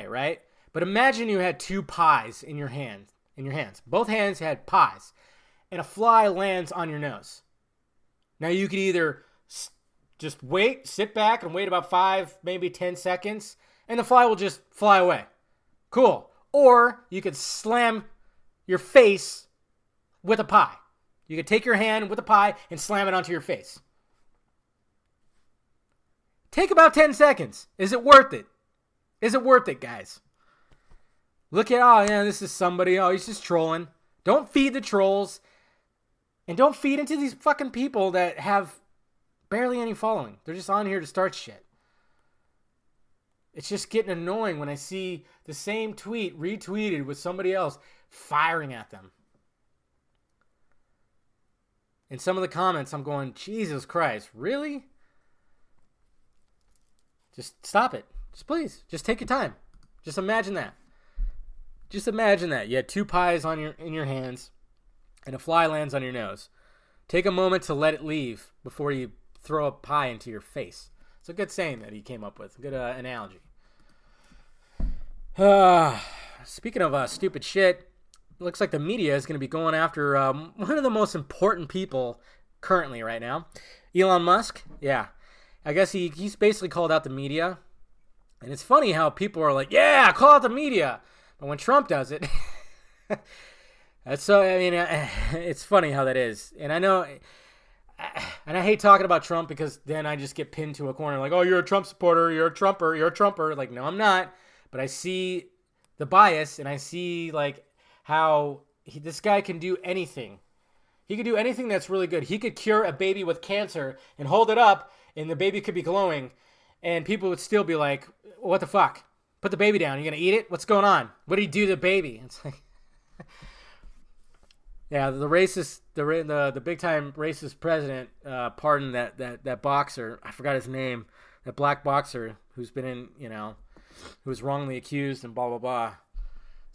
right? But imagine you had 2 pies in your hands. Both hands had pies, and a fly lands on your nose. Now you could either just sit back and wait about 5, maybe 10 seconds, and the fly will just fly away. Cool. Or you could slam your face with a pie. You could take your hand with a pie and slam it onto your face. Take about 10 seconds. Is it worth it? Is it worth it, guys? Look at, this is somebody. Oh, he's just trolling. Don't feed the trolls. And don't feed into these fucking people that have barely any following. They're just on here to start shit. It's just getting annoying when I see the same tweet retweeted with somebody else firing at them. In some of the comments, I'm going, Jesus Christ, really? Just stop it. Just please. Just take your time. Just imagine that. Just imagine that. You had 2 pies in your hands, and a fly lands on your nose. Take a moment to let it leave before you throw a pie into your face. It's a good saying that he came up with. A good analogy. Speaking of stupid shit, it looks like the media is going to be going after one of the most important people currently right now. Elon Musk. Yeah. I guess he's basically called out the media. And it's funny how people are like, yeah, call out the media. But when Trump does it, it's funny how that is. And I know, and I hate talking about Trump because then I just get pinned to a corner like, oh, you're a Trump supporter, you're a Trumper. Like, no, I'm not. But I see the bias, and I see like how this guy can do anything. He could do anything that's really good. He could cure a baby with cancer and hold it up, and the baby could be glowing, and people would still be like, what the fuck? Put the baby down. You gonna eat it? What's going on? What did he do to the baby? It's like, Yeah, the big time racist president pardoned that boxer. I forgot his name. That black boxer who's been in, who was wrongly accused and blah blah blah.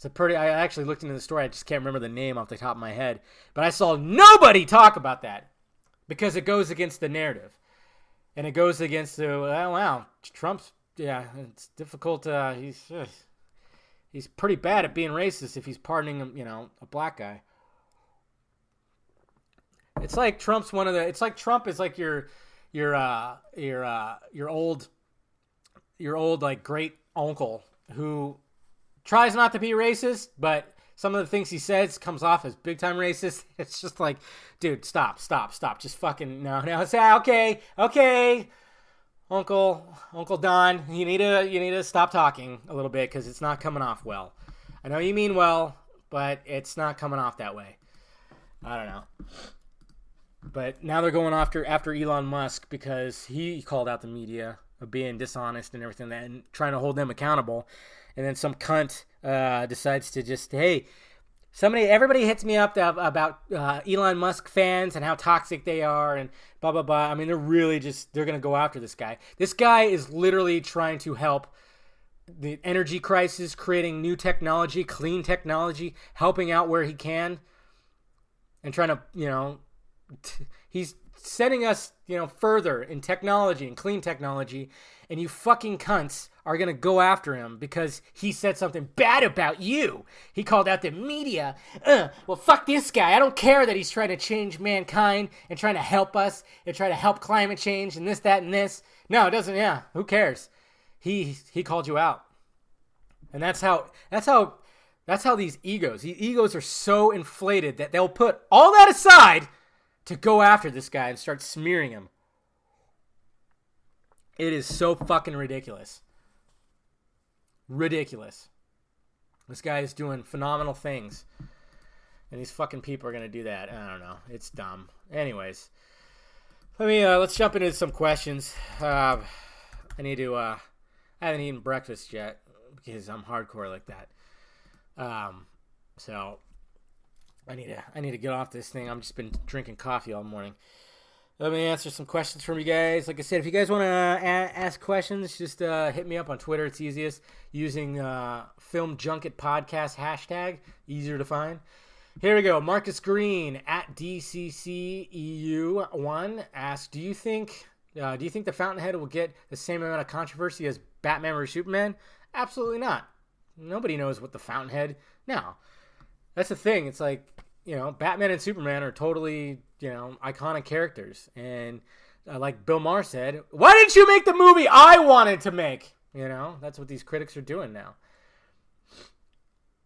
I actually looked into the story. I just can't remember the name off the top of my head. But I saw nobody talk about that because it goes against the narrative, and it goes against Trump's. Yeah, it's difficult. He's pretty bad at being racist if he's pardoning a black guy. It's like Trump's Trump is like your old like great uncle who tries not to be racist, but some of the things he says comes off as big time racist. It's just like, dude, stop. Just fucking no. Say okay. Uncle Don, you need to stop talking a little bit because it's not coming off well. I know you mean well, but it's not coming off that way. I don't know. But now they're going after Elon Musk because he called out the media of being dishonest and everything and trying to hold them accountable. And then some cunt decides to just, hey, everybody hits me up about Elon Musk fans and how toxic they are and blah, blah, blah. I mean, they're going to go after this guy. This guy is literally trying to help the energy crisis, creating new technology, clean technology, helping out where he can and trying to, he's setting us, further in technology and clean technology. And you fucking cunts are going to go after him because he said something bad about you. He called out the media. Well, fuck this guy. I don't care that he's trying to change mankind and trying to help us and try to help climate change and this, that, and this. No, it doesn't. Yeah, who cares? He called you out. And that's how these egos are so inflated that they'll put all that aside to go after this guy and start smearing him. It is so fucking ridiculous. Ridiculous. This guy is doing phenomenal things. And these fucking people are going to do that. I don't know. It's dumb. Anyways. Let's jump into some questions. I haven't eaten breakfast yet because I'm hardcore like that. So I need to get off this thing. I've just been drinking coffee all morning. Let me answer some questions from you guys. Like I said, if you guys want to ask questions, just hit me up on Twitter. It's easiest using Film Junket Podcast hashtag. Easier to find. Here we go. Marcus Green at DCCEU1 asks, Do you think the Fountainhead will get the same amount of controversy as Batman vs Superman? Absolutely not. Nobody knows what the Fountainhead. No. That's the thing. It's like, Batman and Superman are totally, iconic characters. And like Bill Maher said, why didn't you make the movie I wanted to make? That's what these critics are doing now.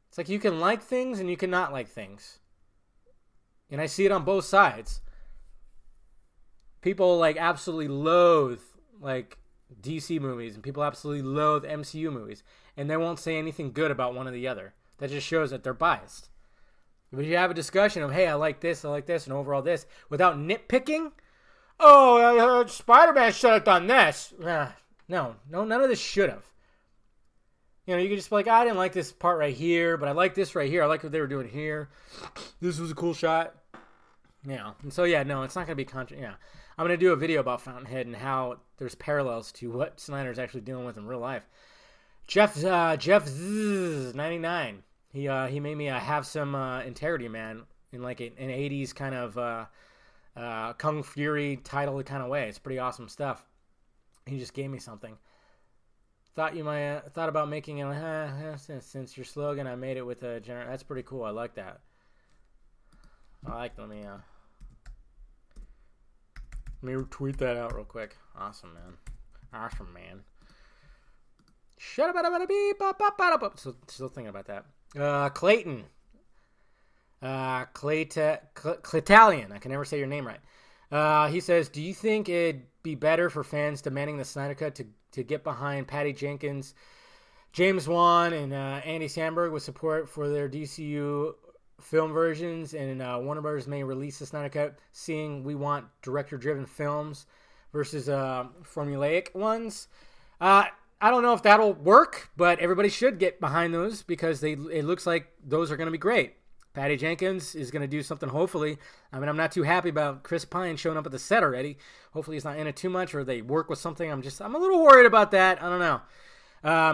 It's like you can like things and you can not like things. And I see it on both sides. People absolutely loathe DC movies and people absolutely loathe MCU movies. And they won't say anything good about one or the other. That just shows that they're biased. But you have a discussion of, hey, I like this, and overall this, without nitpicking. Oh, Spider-Man should have done this. No, none of this should have. You could just be like, I didn't like this part right here, but I like this right here. I like what they were doing here. This was a cool shot. And so, no, it's not going to be I'm going to do a video about Fountainhead and how there's parallels to what Snyder's actually dealing with in real life. Geoff 99. He made me have some integrity, man, in an 80s kind of Kung Fury title kind of way. It's pretty awesome stuff. He just gave me something. Thought about making it since your slogan. I made it with a general. That's pretty cool. I like that. Let me tweet that out real quick. Awesome, man. Shut up. Still thinking about that. Clayton. Claytalian. I can never say your name right. He says, do you think it'd be better for fans demanding the Snyder Cut to get behind Patty Jenkins, James Wan, and Andy Samberg with support for their DCU film versions, and Warner Bros. May release the Snyder Cut, seeing we want director-driven films versus formulaic ones? I don't know if that'll work, but everybody should get behind those because it looks like those are going to be great. Patty Jenkins is going to do something, hopefully. I mean, I'm not too happy about Chris Pine showing up at the set already. Hopefully he's not in it too much, or they work with something. I'm a little worried about that. I don't know.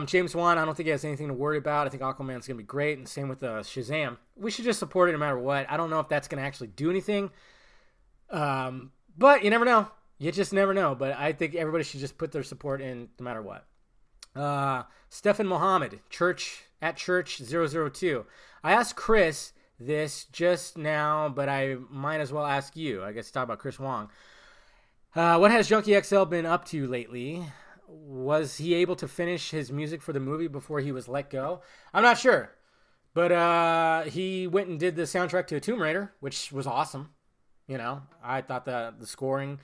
James Wan, I don't think he has anything to worry about. I think Aquaman's going to be great, and same with Shazam. We should just support it no matter what. I don't know if that's going to actually do anything. But you never know. You just never know. But I think everybody should just put their support in no matter what. Stefan Mohammed, at Church 002. I asked Chris this just now, but I might as well ask you. I guess talk about Chris Wong. What has Junkie XL been up to lately? Was he able to finish his music for the movie before he was let go? I'm not sure. But he went and did the soundtrack to Tomb Raider, which was awesome. You know, I thought the scoring,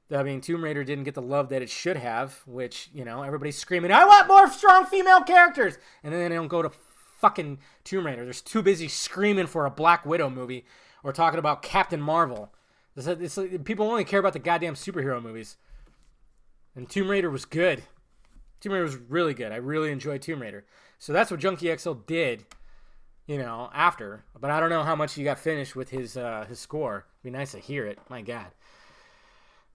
Tomb Raider didn't get the love that it should have, which, you know, everybody's screaming, I want more strong female characters! And then they don't go to fucking Tomb Raider. They're too busy screaming for a Black Widow movie or talking about Captain Marvel. People only care about the goddamn superhero movies. And Tomb Raider was good. Tomb Raider was really good. I really enjoyed Tomb Raider. So that's what Junkie XL did, you know, after. But I don't know how much he got finished with his score. It'd be nice to hear it. My God.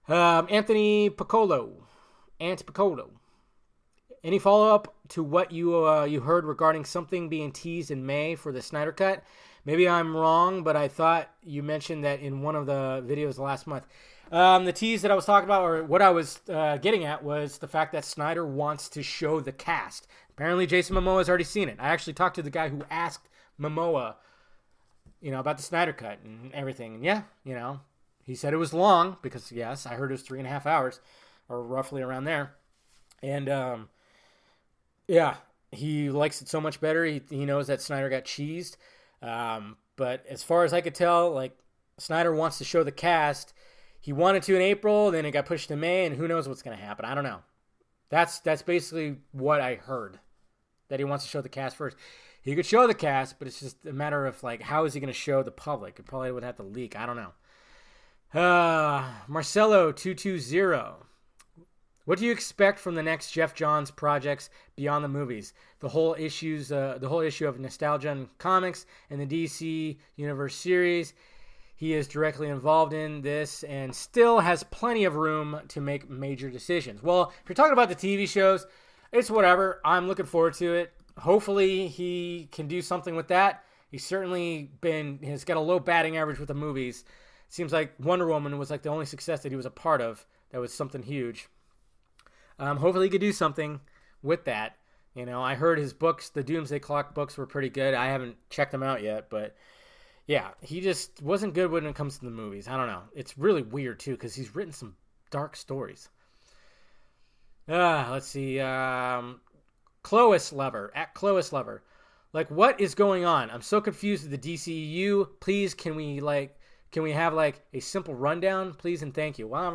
Anthony Piccolo. Ant Piccolo. Any follow-up to what you heard regarding something being teased in May for the Snyder Cut? Maybe I'm wrong, but I thought you mentioned that in one of the videos last month. The tease that I was talking about, or what I was getting at, was the fact that Snyder wants to show the cast. Apparently, Jason Momoa has already seen it. I actually talked to the guy who asked Momoa, you know, about the Snyder Cut and everything. And yeah, you know, he said it was long because, yes, I heard it was 3.5 hours, or roughly around there. And, yeah, he likes it so much better. He knows that Snyder got cheesed. But as far as I could tell, like, Snyder wants to show the cast. He wanted to in April, then it got pushed to May, and who knows what's going to happen. I don't know. That's basically what I heard, that he wants to show the cast first. He could show the cast, but it's just a matter of, like, how is he going to show the public? It probably would have to leak. I don't know. Marcelo220. What do you expect from the next Geoff Johns projects beyond the movies? The whole issue of nostalgia in comics and the DC Universe series. He is directly involved in this and still has plenty of room to make major decisions. Well, if you're talking about the TV shows, it's whatever. I'm looking forward to it. Hopefully he can do something with that. He's certainly has got a low batting average with the movies. It seems like Wonder Woman was like the only success that he was a part of. That was something huge. Hopefully he could do something with that. You know, I heard his books, the Doomsday Clock books, were pretty good. I haven't checked them out yet, but yeah, he just wasn't good when it comes to the movies. I don't know. It's really weird, too, because he's written some dark stories. Let's see. Clois Lover, at Clois Lover. Like, what is going on? I'm so confused with the DCEU. Please, can we have, like, a simple rundown? Please and thank you. Well, I've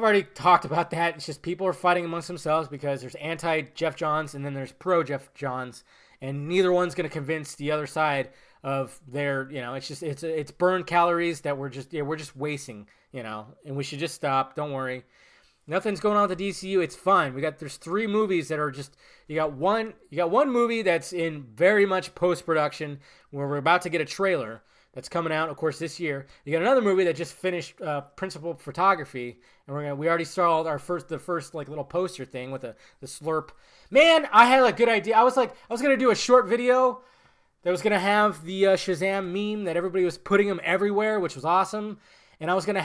already talked about that. It's just people are fighting amongst themselves because there's anti-Geoff Johns and then there's pro-Geoff Johns, and neither one's going to convince the other side of their, you know, it's burned calories that we're just wasting, you know, and we should just stop. Don't worry. Nothing's going on with the DCU. It's fine. There's 3 movies that are just, you got one movie that's in very much post-production where we're about to get a trailer that's coming out, of course, this year. You got another movie that just finished principal photography, and we already saw the first like little poster thing with the slurp. Man, I had a good idea. I was gonna do a short video that was gonna have the Shazam meme that everybody was putting them everywhere, which was awesome. And I was gonna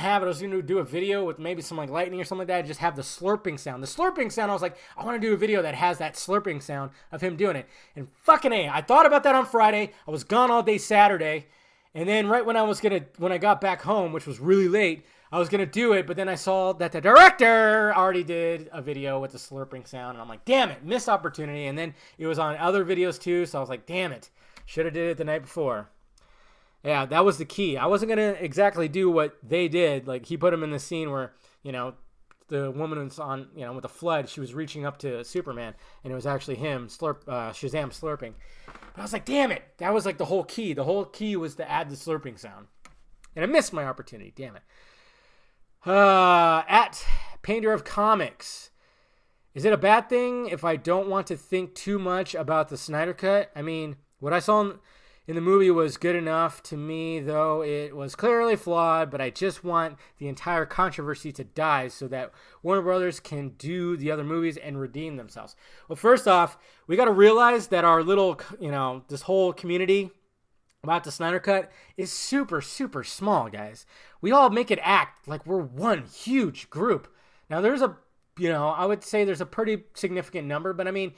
do a video with maybe some like lightning or something like that, and just have the slurping sound. The slurping sound, I was like, I want to do a video that has that slurping sound of him doing it. And fucking A, I thought about that on Friday. I was gone all day Saturday. And then right when I got back home, which was really late, I was going to do it, but then I saw that the director already did a video with the slurping sound, and I'm like, damn it, missed opportunity. And then it was on other videos too, so I was like, damn it, should have did it the night before. Yeah, that was the key. I wasn't going to exactly do what they did. Like, he put him in the scene where, you know, the woman was on, you know, with the flood, she was reaching up to Superman, and it was actually him, Shazam slurping. But I was like, damn it, that was like the whole key. The whole key was to add the slurping sound. And I missed my opportunity, damn it. At Painter of Comics, is it a bad thing if I don't want to think too much about the Snyder Cut? I mean, what I saw in the movie was good enough to me, though it was clearly flawed, but I just want the entire controversy to die so that Warner Brothers can do the other movies and redeem themselves. Well, first off, we got to realize that our little, this whole community about the Snyder Cut is super, super small, guys. We all make it act like we're one huge group. Now, there's I would say there's a pretty significant number, but I mean,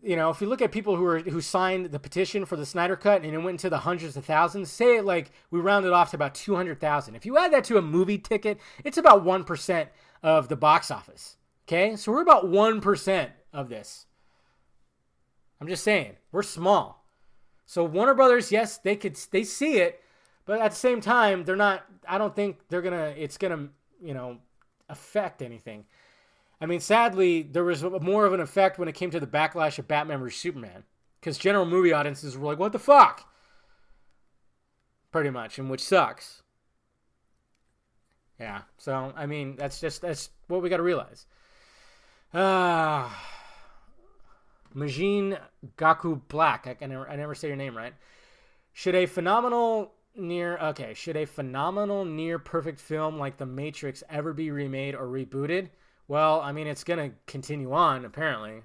if you look at people who signed the petition for the Snyder Cut and it went into the hundreds of thousands, say it like we rounded off to about 200,000. If you add that to a movie ticket, it's about 1% of the box office. Okay? So we're about 1% of this. I'm just saying, we're small. So Warner Brothers, yes, they see it, but at the same time, I don't think it's gonna affect anything. I mean, sadly, there was more of an effect when it came to the backlash of Batman vs Superman, because general movie audiences were like, "What the fuck?" Pretty much, and which sucks. Yeah. So I mean, that's what we got to realize. Majin Gaku Black. I never say your name right. Should a phenomenal near perfect film like The Matrix ever be remade or rebooted? Well, I mean, it's going to continue on, apparently.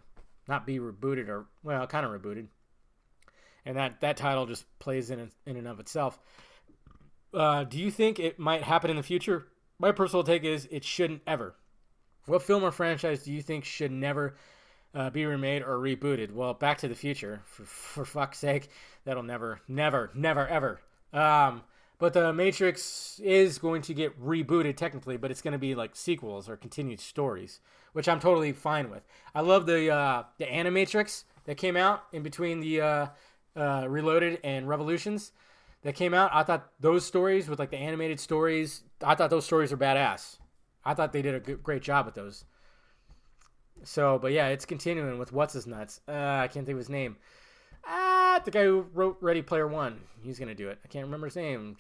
Not be rebooted kind of rebooted. And that title just plays in and of itself. Do you think it might happen in the future? My personal take is it shouldn't ever. What film or franchise do you think should never be remade or rebooted? Well, Back to the Future, for fuck's sake. That'll never, ever. But The Matrix is going to get rebooted technically, but it's going to be like sequels or continued stories, which I'm totally fine with. I love the Animatrix that came out in between the Reloaded and Revolutions that came out. I thought those stories with like the animated stories, I thought those stories were badass. I thought they did a great job with those. So, but yeah, it's continuing with what's his nuts. I can't think of his name. The guy who wrote Ready Player One. He's gonna do it. I can't remember his name.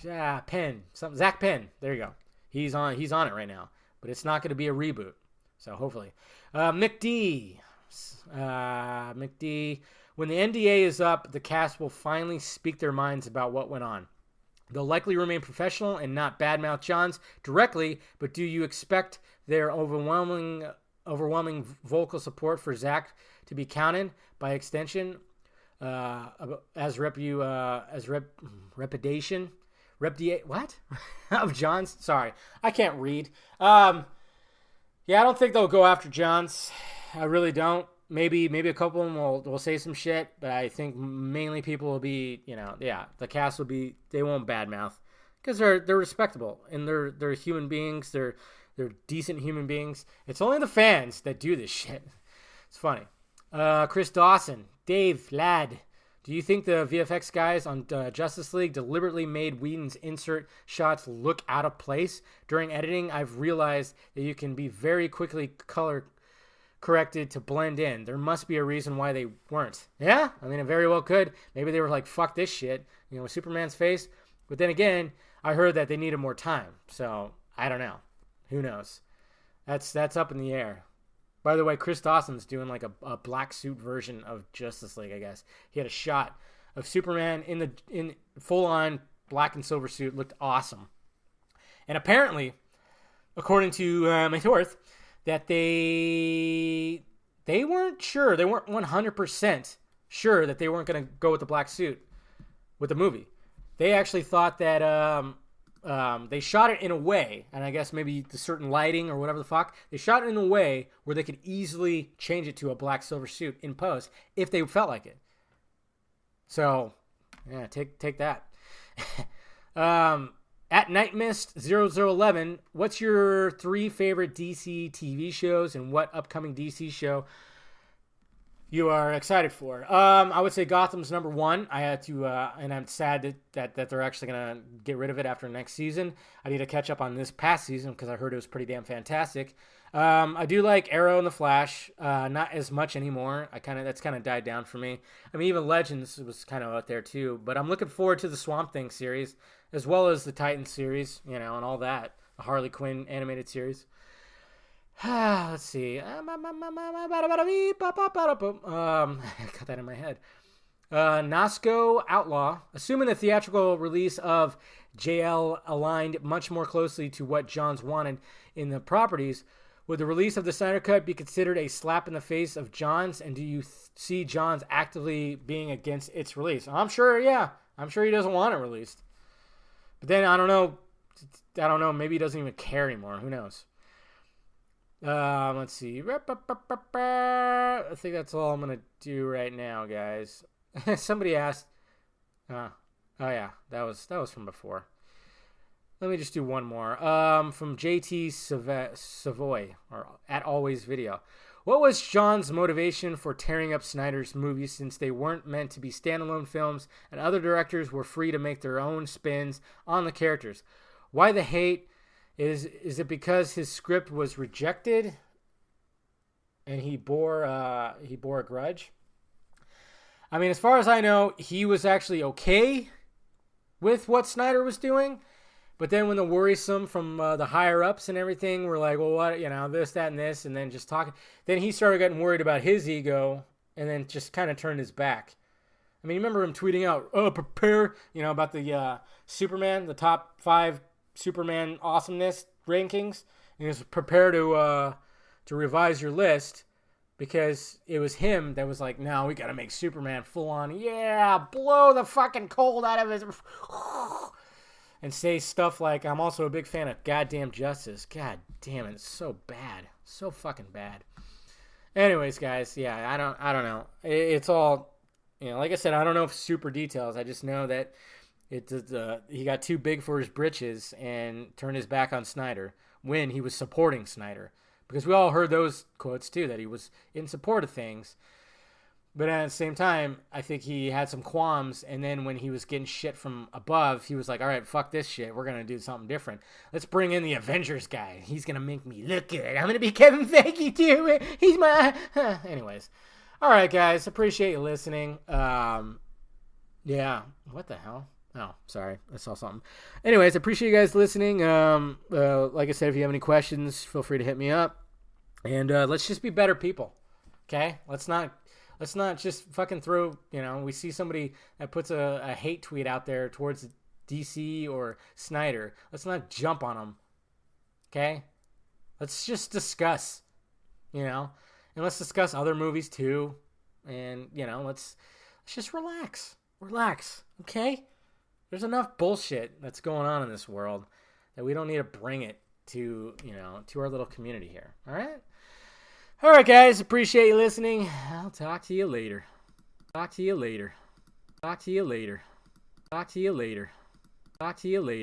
Penn. Zach Penn. There you go. He's on it right now. But it's not gonna be a reboot. So hopefully. McD. When the NDA is up, the cast will finally speak their minds about what went on. They'll likely remain professional and not badmouth Johns directly, but do you expect their overwhelming vocal support for Zach to be counted by extension as repudiation of Johns? Sorry, I can't read. I don't think they'll go after Johns. I really don't. Maybe a couple of them will say some shit, but I think mainly people will be, the cast will be, they won't badmouth because they're respectable and they're human beings. They're decent human beings. It's only the fans that do this shit. It's funny. Chris Dawson, Dave, lad, do you think the VFX guys on Justice League deliberately made Whedon's insert shots look out of place? During editing, I've realized that you can be very quickly color corrected to blend in. There must be a reason why they weren't. Yeah, I mean, it very well could. Maybe they were like, fuck this shit, with Superman's face. But then again, I heard that they needed more time. So, I don't know. Who knows? That's up in the air. By the way, Chris Dawson's doing like a black suit version of Justice League, I guess. He had a shot of Superman in full-on black and silver suit. Looked awesome. And apparently, according to my source, that they weren't sure. They weren't 100% sure that they weren't going to go with the black suit with the movie. They actually thought that they shot it in a way, and I guess maybe the certain lighting or whatever the fuck, they shot it in a way where they could easily change it to a black silver suit in post if they felt like it. So, yeah, take that. At NightMist0011, what's your 3 favorite DC TV shows and what upcoming DC show you are excited for? I would say Gotham's number 1. I had to, and I'm sad that they're actually going to get rid of it after next season. I need to catch up on this past season because I heard it was pretty damn fantastic. I do like Arrow and The Flash, not as much anymore. That's kind of died down for me. I mean, even Legends was kind of out there too, but I'm looking forward to the Swamp Thing series, as well as the Titans series, and all that. The Harley Quinn animated series. Let's see. I got that in my head. Nasco Outlaw, assuming the theatrical release of JL aligned much more closely to what Johns wanted in the properties, would the release of the Snyder Cut be considered a slap in the face of Johns? And do you see Johns actively being against its release? I'm sure, yeah. I'm sure he doesn't want it released. But then, I don't know. Maybe he doesn't even care anymore. Who knows? Let's see. I think that's all I'm going to do right now, guys. Somebody asked. Oh, yeah. That was from before. Let me just do one more. From JT Savoy, or at Always Video. What was John's motivation for tearing up Snyder's movies, since they weren't meant to be standalone films and other directors were free to make their own spins on the characters? Why the hate? Is it because his script was rejected and he bore a grudge? I mean, as far as I know, he was actually okay with what Snyder was doing. But then when the worrisome from the higher-ups and everything were like, well, what, this, that, and this, and then just talking, then he started getting worried about his ego and then just kind of turned his back. I mean, you remember him tweeting out, prepare, about the Superman, the top 5 Superman awesomeness rankings. And he was prepare to revise your list, because it was him that was like, no, we got to make Superman full on, blow the fucking cold out of his... And say stuff like, I'm also a big fan of goddamn Justice. God damn it, it's so bad. So fucking bad. Anyways, guys, I don't know. It's all, like I said, I don't know if super details. I just know that he got too big for his britches and turned his back on Snyder when he was supporting Snyder. Because we all heard those quotes too, that he was in support of things. But at the same time, I think he had some qualms, and then when he was getting shit from above, he was like, all right, fuck this shit. We're going to do something different. Let's bring in the Avengers guy. He's going to make me look good. I'm going to be Kevin Feige, too. He's my... Anyways. All right, guys. Appreciate you listening. Yeah. What the hell? Oh, sorry. I saw something. Anyways, appreciate you guys listening. Like I said, if you have any questions, feel free to hit me up. And let's just be better people. Okay? Let's not just fucking throw, we see somebody that puts a hate tweet out there towards DC or Snyder. Let's not jump on them. Okay? Let's just discuss, and let's discuss other movies too. And, let's just relax. Relax. Okay? There's enough bullshit that's going on in this world that we don't need to bring it to, to our little community here. All right? All right, guys. Appreciate you listening. I'll talk to you later. Talk to you later. Talk to you later. Talk to you later. Talk to you later.